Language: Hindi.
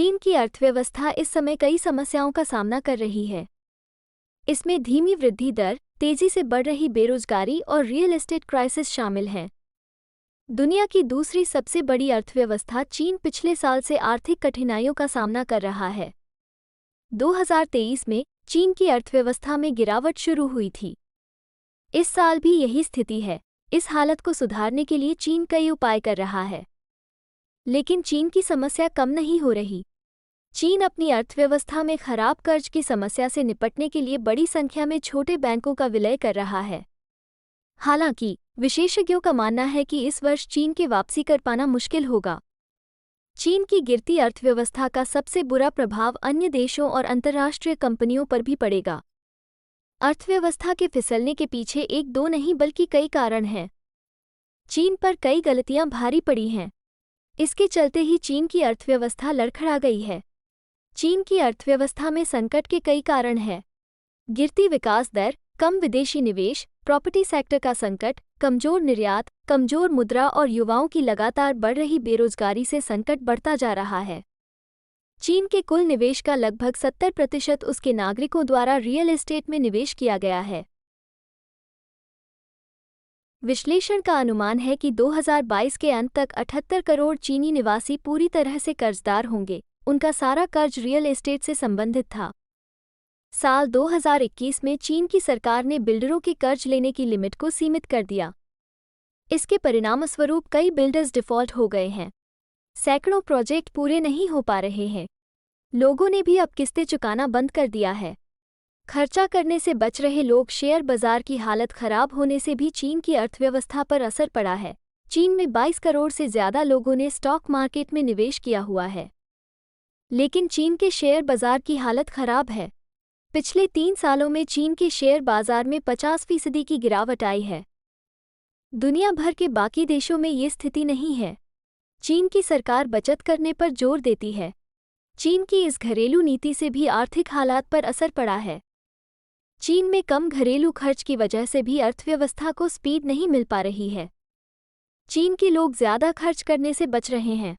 चीन की अर्थव्यवस्था इस समय कई समस्याओं का सामना कर रही है। इसमें धीमी वृद्धि दर, तेजी से बढ़ रही बेरोजगारी और रियल एस्टेट क्राइसिस शामिल हैं। दुनिया की दूसरी सबसे बड़ी अर्थव्यवस्था चीन पिछले साल से आर्थिक कठिनाइयों का सामना कर रहा है। 2023 में चीन की अर्थव्यवस्था में गिरावट शुरू हुई थी। इस साल भी यही स्थिति है। इस हालत को सुधारने के लिए चीन कई उपाय कर रहा है, लेकिन चीन की समस्या कम नहीं हो रही। चीन अपनी अर्थव्यवस्था में खराब कर्ज की समस्या से निपटने के लिए बड़ी संख्या में छोटे बैंकों का विलय कर रहा है। हालांकि विशेषज्ञों का मानना है कि इस वर्ष चीन के वापसी कर पाना मुश्किल होगा। चीन की गिरती अर्थव्यवस्था का सबसे बुरा प्रभाव अन्य देशों और अंतर्राष्ट्रीय कंपनियों पर भी पड़ेगा। अर्थव्यवस्था के फिसलने के पीछे एक दो नहीं बल्कि कई कारण हैं। चीन पर कई गलतियां भारी पड़ी हैं। इसके चलते ही चीन की अर्थव्यवस्था लड़खड़ा गई है। चीन की अर्थव्यवस्था में संकट के कई कारण हैं। गिरती विकास दर, कम विदेशी निवेश, प्रॉपर्टी सेक्टर का संकट, कमजोर निर्यात, कमजोर मुद्रा और युवाओं की लगातार बढ़ रही बेरोजगारी से संकट बढ़ता जा रहा है। चीन के कुल निवेश का लगभग 70% उसके नागरिकों द्वारा रियल एस्टेट में निवेश किया गया है। विश्लेषण का अनुमान है कि 2022 के अंत तक 78 करोड़ चीनी निवासी पूरी तरह से कर्जदार होंगे। उनका सारा कर्ज रियल एस्टेट से संबंधित था। साल 2021 में चीन की सरकार ने बिल्डरों के कर्ज लेने की लिमिट को सीमित कर दिया। इसके परिणामस्वरूप कई बिल्डर्स डिफ़ॉल्ट हो गए हैं। सैकड़ों प्रोजेक्ट पूरे नहीं हो पा रहे हैं। लोगों ने भी अब किस्तें चुकाना बंद कर दिया है। खर्चा करने से बच रहे लोग शेयर बाजार की हालत खराब होने से भी चीन की अर्थव्यवस्था पर असर पड़ा है। चीन में 22 करोड़ से ज़्यादा लोगों ने स्टॉक मार्केट में निवेश किया हुआ है, लेकिन चीन के शेयर बाजार की हालत खराब है। पिछले 3 सालों में चीन के शेयर बाजार में 50% की गिरावट आई है। दुनिया भर के बाकी देशों में ये स्थिति नहीं है। चीन की सरकार बचत करने पर जोर देती है। चीन की इस घरेलू नीति से भी आर्थिक हालात पर असर पड़ा है। चीन में कम घरेलू खर्च की वजह से भी अर्थव्यवस्था को स्पीड नहीं मिल पा रही है। चीन के लोग ज़्यादा खर्च करने से बच रहे हैं।